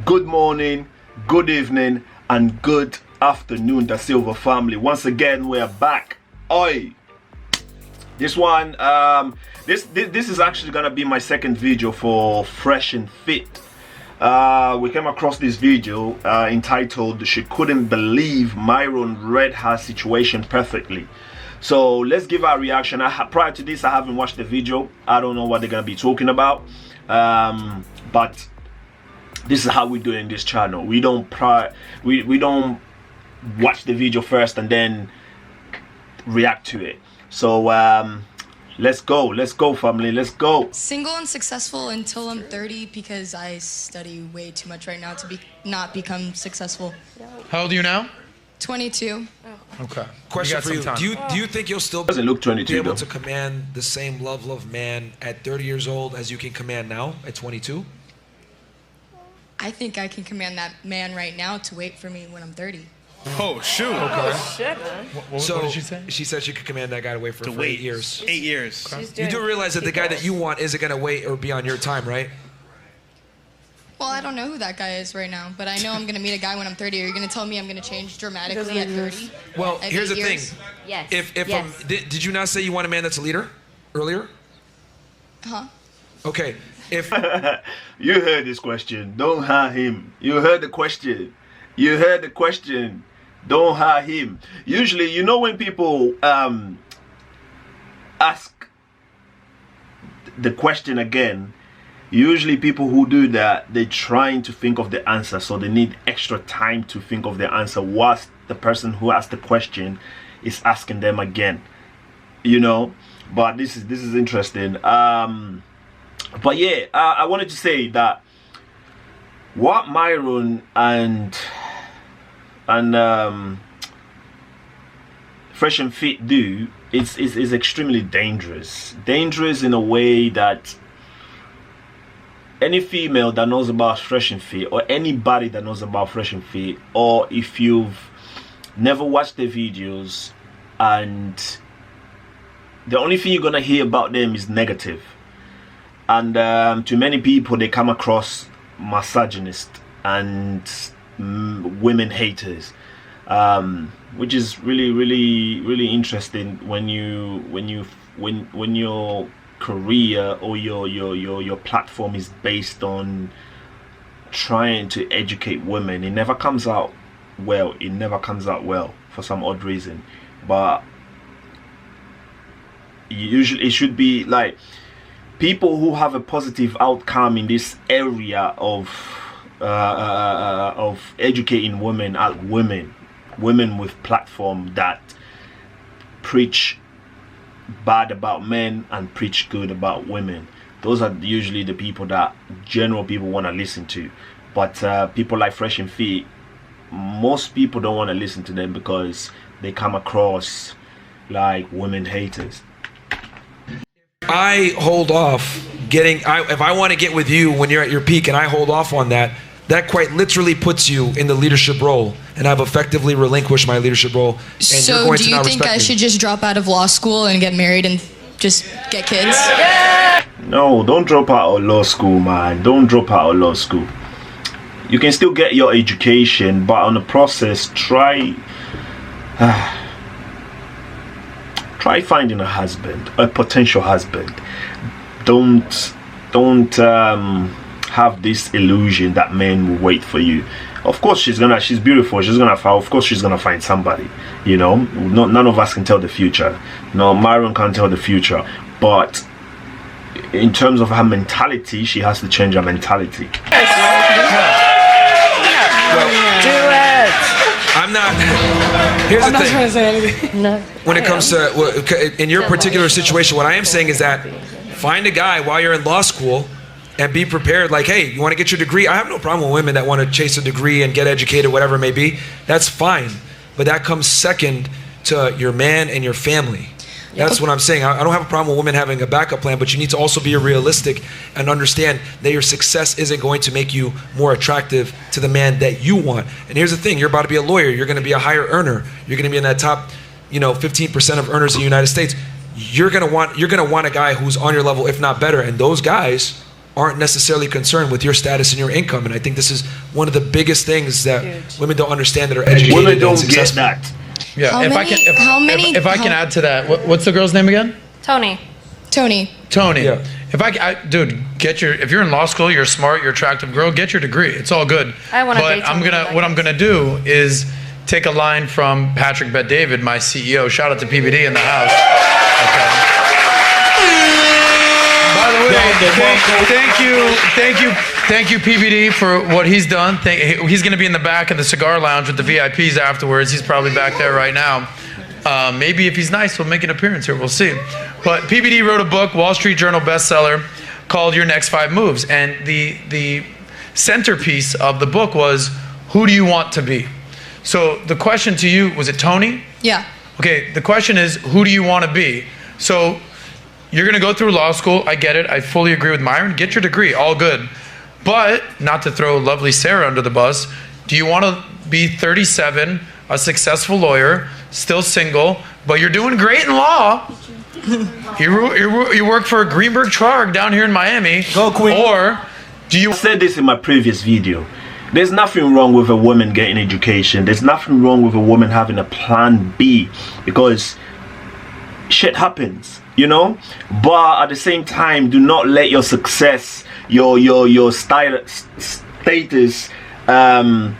good morning, good evening, and good afternoon, the Silva family. Once again, we're back. Oi! This one, this is actually gonna be my second video for FreshandFit. We came across this video entitled "She Couldn't Believe Myron Read Her Situation Perfectly." So let's give our reaction. Prior to this, I haven't watched the video. I don't know what they're gonna be talking about, but this is how we do it in this channel. We don't watch the video first and then react to it. So let's go family, let's go. Single and successful until I'm 30 because I study way too much right now to not become successful. How old are you now? 22. Oh. Okay. Question for you. Do you think you'll still Doesn't look 22 be able though. to command the same level of man at 30 years old as you can command now at 22? I think I can command that man right now to wait for me when I'm 30. Oh, shoot. Okay. Oh, shit, man. What did she say? She said she could command that guy to wait for 8 years. 8 years. You do realize that the guy that you want isn't going to wait or be on your time, right? Well, I don't know who that guy is right now, but I know I'm going to meet a guy when I'm 30. Are you going to tell me I'm going to change dramatically at 30? Well, At here's the 8 thing. years? Yes. If did you not say you want a man that's a leader earlier? Huh? Okay. If You heard this question. Don't hire him. You heard the question. You heard the question. Don't hire him. Usually, you know, when people ask the question again, usually people who do that, they're trying to think of the answer, so they need extra time to think of the answer whilst the person who asked the question is asking them again, you know. But this is interesting. But yeah, I wanted to say that what Myron and FreshandFit do is extremely dangerous. Dangerous in a way that any female that knows about FreshandFit, or anybody that knows about FreshandFit, or if you've never watched their videos and the only thing you're gonna hear about them is negative, and to many people they come across misogynist and women haters, which is really interesting when your career or your platform is based on trying to educate women. It never comes out well. It never comes out well for some odd reason. But usually it should be like people who have a positive outcome in this area of educating women, women with platform that preach bad about men and preach good about women. Those are usually the people that general people want to listen to. But people like FreshandFit, most people don't want to listen to them because they come across like women haters. I hold off if I want to get with you when you're at your peak and I hold off on that, that quite literally puts you in the leadership role, and I've effectively relinquished my leadership role. And So you're going do to you not think respect I me. should just drop out of law school and get married and just get kids? No, don't drop out of law school, man. Don't drop out of law school. You can still get your education, but on the process, try finding a husband, a potential husband. Don't have this illusion that men will wait for you. Of course she's beautiful, of course she's gonna find somebody, you know. None of us can tell the future. No, Myron can't tell the future, but in terms of her mentality, she has to change her mentality. Do it. I'm not. Here's the thing. Trying to say anything. No. When it comes to in your particular situation, what I am saying is that find a guy while you're in law school and be prepared. Like, hey, you want to get your degree? I have no problem with women that want to chase a degree and get educated, whatever it may be. That's fine. But that comes second to your man and your family. That's what I'm saying. I don't have a problem with women having a backup plan, but you need to also be realistic and understand that your success isn't going to make you more attractive to the man that you want. And here's the thing, you're about to be a lawyer, you're gonna be a higher earner, you're gonna be in that top, 15% of earners in the United States. You're gonna want a guy who's on your level, if not better, and those guys aren't necessarily concerned with your status and your income. And I think this is one of the biggest things that women don't understand that are educated Women and don't get successful. that. Yeah. How if many- if I can add to that, what's the girl's name again? Tony. Tony. Tony. Yeah. Dude, if you're in law school, you're smart, you're an attractive girl, get your degree. It's all good. I wanna But date someone what I'm gonna do is take a line from Patrick Bet-David, my CEO. Shout out to PBD in the house. Okay. By the way, thank you, PBD, for what he's done. He's going to be in the back of the cigar lounge with the VIPs afterwards. He's probably back there right now. Maybe if he's nice, he'll make an appearance here. We'll see. But PBD wrote a book, Wall Street Journal bestseller, called Your Next 5 Moves. And the centerpiece of the book was, who do you want to be? So the question to you, was it Tony? Yeah. Okay, the question is, who do you want to be? So you're going to go through law school. I get it. I fully agree with Myron. Get your degree. All good. But, not to throw lovely Sarah under the bus, do you want to be 37, a successful lawyer, still single, but you're doing great in law? You work for Greenberg Trarg down here in Miami. Go, Queen. Or do you... I said this in my previous video. There's nothing wrong with a woman getting education. There's nothing wrong with a woman having a plan B, because shit happens, you know. But at the same time, do not let your success, your status, I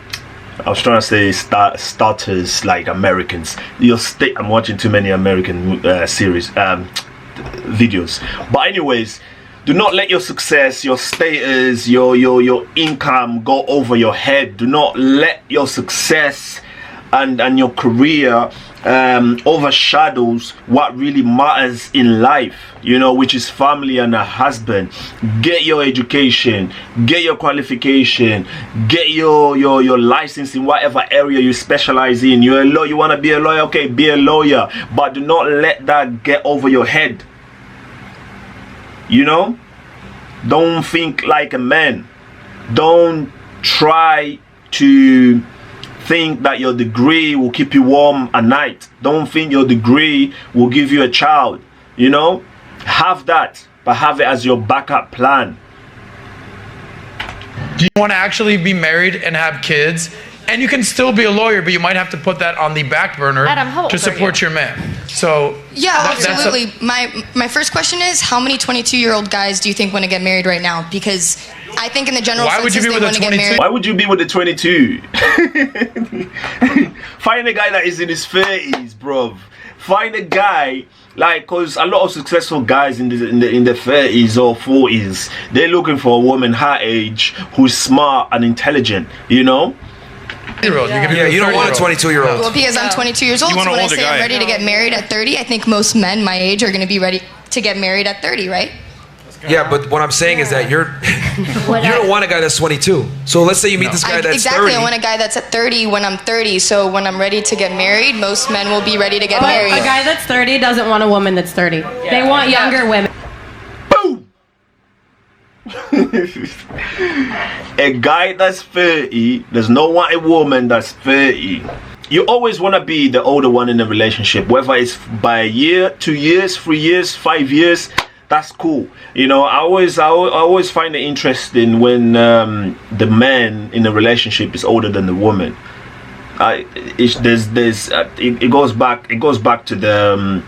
was trying to say starters like Americans. I'm watching too many American series videos. But anyways, do not let your success, your status, your income go over your head. Do not let your success and your career overshadows what really matters in life, you know, which is family and a husband. Get your education, get your qualification, get your license in whatever area you specialize in. You're a lawyer, you want to be a lawyer, okay, be a lawyer, but do not let that get over your head. You know, don't think like a man. Don't try to think that your degree will keep you warm at night. Don't think your degree will give you a child. You know, have that, but have it as your backup plan. Do you want to actually be married and have kids? And you can still be a lawyer, but you might have to put that on the back burner Adam, how old to are support you? your man. So Yeah, that's absolutely. My first question is, how many 22-year-old guys do you think want to get married right now? Because I think in the general Why would you census be they with a want to get 22? married. Why would you be with a 22? Find a guy that is in his 30s, bruv. Find a guy, like, cause a lot of successful guys in the 30s or 40s, they're looking for a woman her age who's smart and intelligent, you know. Yeah, you don't want a 22-year-old. Well, because I'm 22 years old, You so want an when I older say guy. I'm ready to get married at 30, I think most men my age are going to be ready to get married at 30, right? Yeah, but what I'm saying is that you don't want a guy that's 22. So let's say you meet this guy that's Exactly, 30. I want a guy that's at 30 when I'm 30, so when I'm ready to get married, most men will be ready to get But married. a guy that's 30 doesn't want a woman that's 30. They want younger women. Boom! A guy that's 30 does not want a woman that's 30. You always want to be the older one in a relationship, whether it's by a year, 2 years, 3 years, 5 years. That's cool. You know, I always find it interesting when the man in a relationship is older than the woman. It goes back to the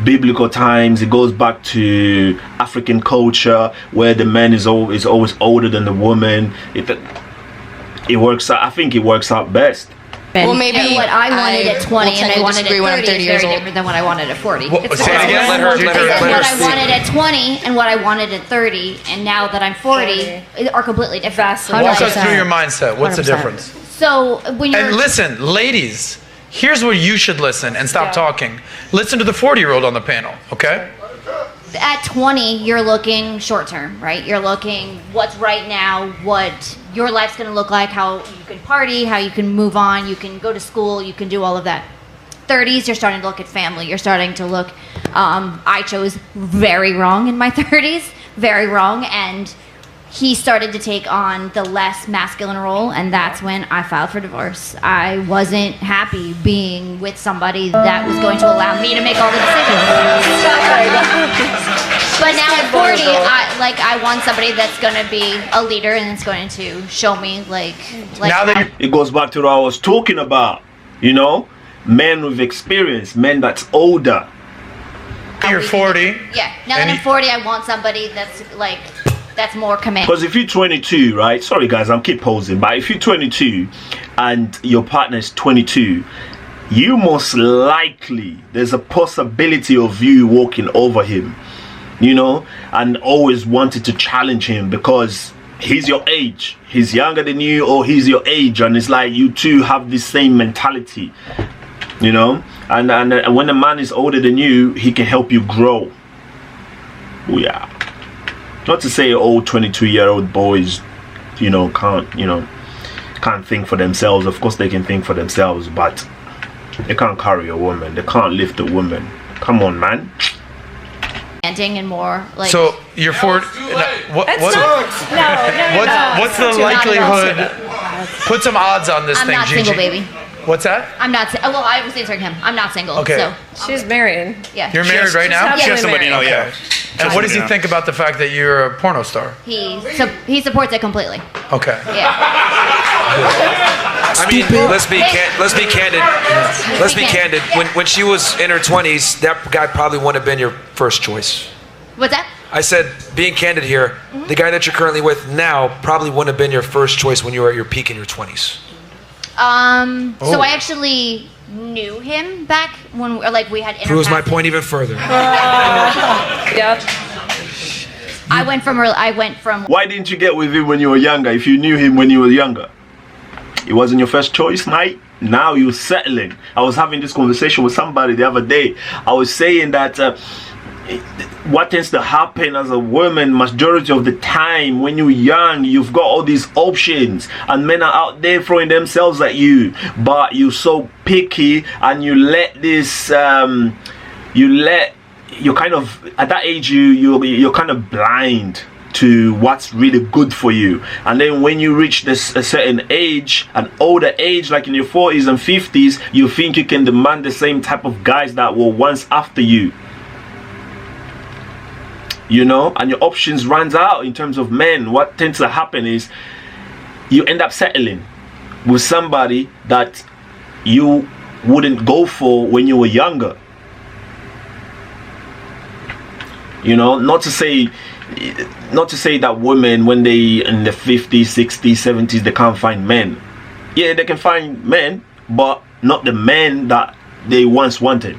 biblical times. It goes back to African culture where the man is always older than the woman. It works out. I think it works out best. Well, maybe And what I wanted at 20 and I wanted at 30 when I'm 30 is years very old. different than what I wanted at 40. Say it again. Let her I said let what her I speak. wanted at 20 and what I wanted at 30 and now that I'm 40 are completely different. Walk us through your mindset. What's the 100%. difference? So when you're And listen, ladies, here's where you should listen and stop talking. Listen to the 40-year-old on the panel, okay? at 20, you're looking short term, right? You're looking what's right now, what your life's going to look like, how you can party, how you can move on, you can go to school, you can do all of that. 30s, you're starting to look at family. You're starting to look, I chose very wrong in my 30s, very wrong, and he started to take on the less masculine role, and that's when I filed for divorce. I wasn't happy being with somebody that was going to allow me to make all the decisions. But now at 40, I want somebody that's going to be a leader and it's going to show me like Now that It goes back to what I was talking about, you know, men with experience, men that's older. you're 40. Yeah. Now that I'm 40, I want somebody that's more commanding. Because if you're 22, right? Sorry guys, I'm keep posing, but if you're 22 and your partner is 22, you most likely there's a possibility of you walking over him, you know, and always wanted to challenge him because he's your age, he's younger than you, or he's your age, and it's like you two have the same mentality, you know. And when a man is older than you, he can help you grow. Oh, yeah. Not to say old 22-year-old boys, you know, can't think for themselves. Of course they can think for themselves, but they can't carry a woman. They can't lift a woman. Come on, man. And more like. So you're 40. What's the likelihood? Put some odds on this I'm thing, not Gigi. single, baby. What's that? I'm not. Well, I was answering him. I'm not single. Okay. So She's married. yeah. You're married right now? happily She has somebody, married. yeah. And what does he think about the fact that you're a porno star? He supports it completely. Okay. Yeah. I mean, let's be candid. Let's be candid. When she was in her 20s, that guy probably wouldn't have been your first choice. What's that? I said, being candid here, the guy that you're currently with now probably wouldn't have been your first choice when you were at your peak in your 20s. So I actually knew him back when we had Proves my interacted. point even further. Yep. I went from Why didn't you get with him when you were younger? If you knew him when you were younger, it wasn't your first choice, mate. Now you're settling. I was having this conversation with somebody the other day. I was saying that what tends to happen as a woman majority of the time when you're young, you've got all these options and men are out there throwing themselves at you, but you're so picky and you let this you're kind of at that age you're kind of blind to what's really good for you. And then when you reach this a certain age, an older age, like in your 40s and 50s, you think you can demand the same type of guys that were once after you, you know, and your options runs out in terms of men. What tends to happen is you end up settling with somebody that you wouldn't go for when you were younger. You know, not to say that women when they in the 50s, 60s, 70s they can't find men. Yeah, they can find men, but not the men that they once wanted.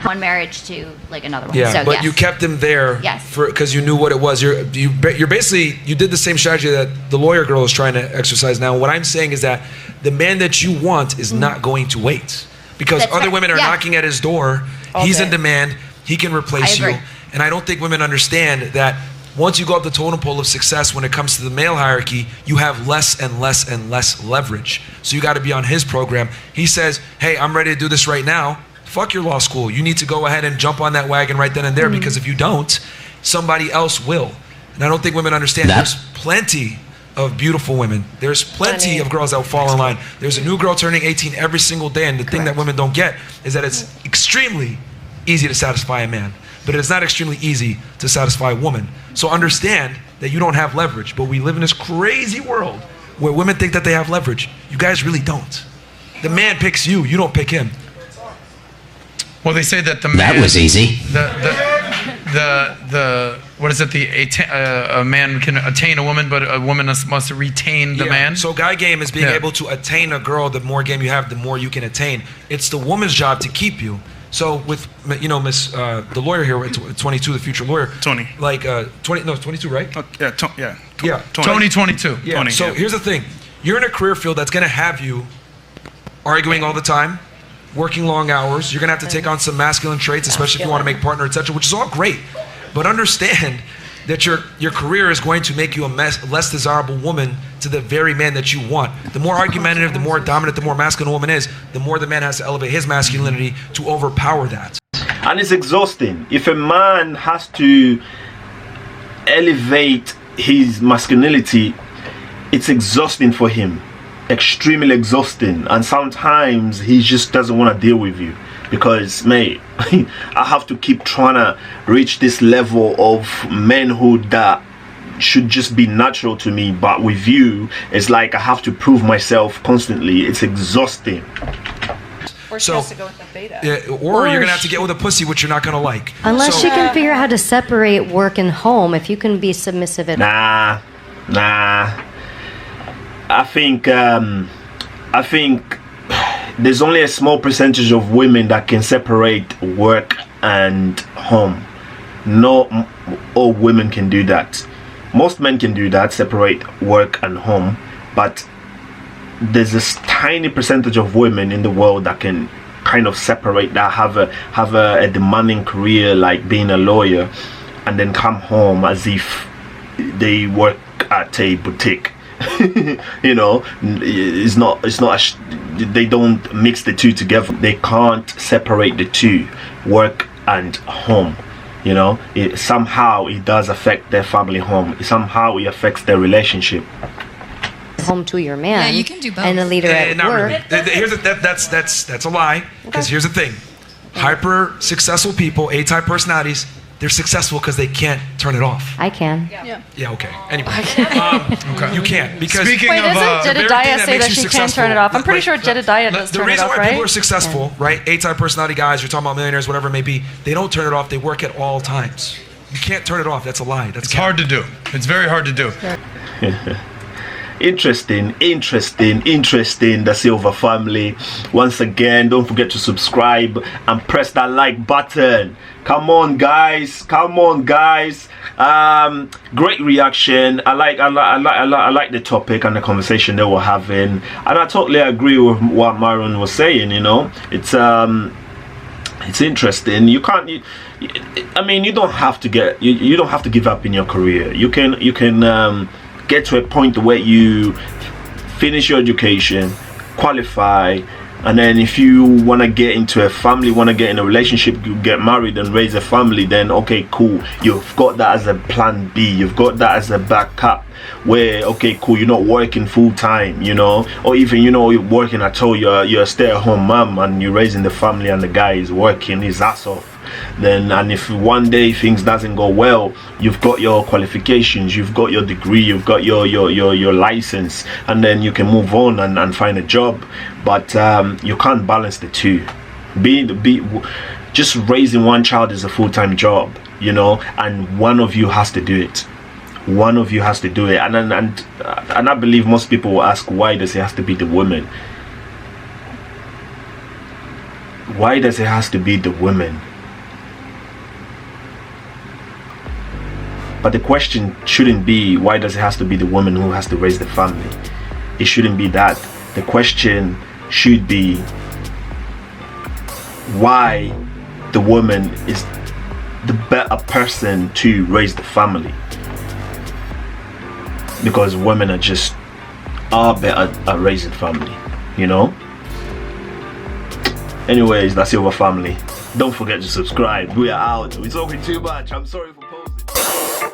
one marriage to like another one. Yeah, So, but yes. you kept him there Yes. because you knew what it was. You're basically, you did the same strategy that the lawyer girl is trying to exercise now. What I'm saying is that the man that you want is not going to wait because That's other right. women are Yeah. knocking at his door. He's in demand. He can replace I agree. you. And I don't think women understand that once you go up the totem pole of success when it comes to the male hierarchy, you have less and less and less leverage. So you got to be on his program. He says, hey, I'm ready to do this right now. Fuck your law school. You need to go ahead and jump on that wagon right then and there because if you don't, somebody else will. And I don't think women understand. There's plenty of beautiful women. There's plenty of girls that will fall in line. There's a new girl turning 18 every single day, and the thing that women don't get is that it's extremely easy to satisfy a man, but it's not extremely easy to satisfy a woman. So understand that you don't have leverage, but we live in this crazy world where women think that they have leverage. You guys really don't. The man picks you, you don't pick him. Well, they say that the man. That was easy. The what is it? A man can attain a woman, but a woman must retain the man. So guy game is being able to attain a girl. The more game you have, the more you can attain. It's the woman's job to keep you. So with, you know, Miss, the lawyer here, 22, the future lawyer. 20. Like, 22, right? Yeah, 20, 22. Yeah. 20, So yeah. here's the thing. You're in a career field that's going to have you arguing all the time, working long hours. You're going to have to take on some masculine traits, especially if you want to make partner, etc., which is all great. But understand that your career is going to make you a less desirable woman to the very man that you want. The more argumentative, the more dominant, the more masculine a woman is, the more the man has to elevate his masculinity to overpower that. And it's exhausting. If a man has to elevate his masculinity, it's exhausting for him. Extremely exhausting. And sometimes he just doesn't want to deal with you. because mate, I have to keep trying to reach this level of manhood that should just be natural to me, but with you it's like I have to prove myself constantly. It's exhausting. Or she has to go with the beta. Yeah, or you're gonna have to get with a pussy, which you're not gonna like. Unless you can figure out how to separate work and home. If you can be submissive at Nah. I think there's only a small percentage of women that can separate work and home. Not all women can do that. Most men can do that, separate work and home, but there's this tiny percentage of women in the world that can kind of separate that, have a demanding career like being a lawyer, and then come home as if they work at a boutique. You know, they don't mix the two together. They can't separate the two, work and home. You know, somehow it does affect their family home. Somehow it affects their relationship. home to your man. Yeah, you can do both. And a leader at not work. really. Here's that's a lie. Because here's the thing: hyper successful people, A-type personalities, they're successful because they can't turn it off. I can. Yeah. Okay. Anyway, you can't because Speaking Wait, of, doesn't the very thing Jedediah say makes that you she can successful- turn it off? I'm pretty sure like, Jedediah does the turn it reason off, why right? people are successful, right? A-type personality guys, you're talking about millionaires, whatever it may be, they don't turn it off. They work at all times. You can't turn it off. That's a lie. That's it's hard to do. It's very hard to do. Interesting, the Silva family. Once again, don't forget to subscribe and press that like button. Come on guys, great reaction. I like the topic and the conversation they were having, and I totally agree with what Myron was saying. You know, it's interesting. You can't I mean, you don't have to you don't have to give up in your career. You can get to a point where you finish your education, qualify, and then if you want to get into a family, want to get in a relationship, you get married and raise a family, then okay, cool, you've got that as a plan B, you've got that as a backup, where okay, cool, you're not working full time, you know, or even, you know, you're working at all, you're a stay-at-home mom and you're raising the family and the guy is working his ass off. Then, and if one day things doesn't go well, you've got your qualifications, you've got your degree, you've got your license, and then you can move on and find a job. But you can't balance the two. Just raising one child is a full-time job, you know, and one of you has to do it. One of you has to do it. And I believe most people will ask, why does it have to be the women? Why does it have to be the women? But the question shouldn't be, why does it have to be the woman who has to raise the family? It shouldn't be that. The question should be, why the woman is the better person to raise the family? Because women are better at raising family, you know? Anyways, that's Silva family. Don't forget to subscribe. We are out. We're talking too much. I'm sorry for posting.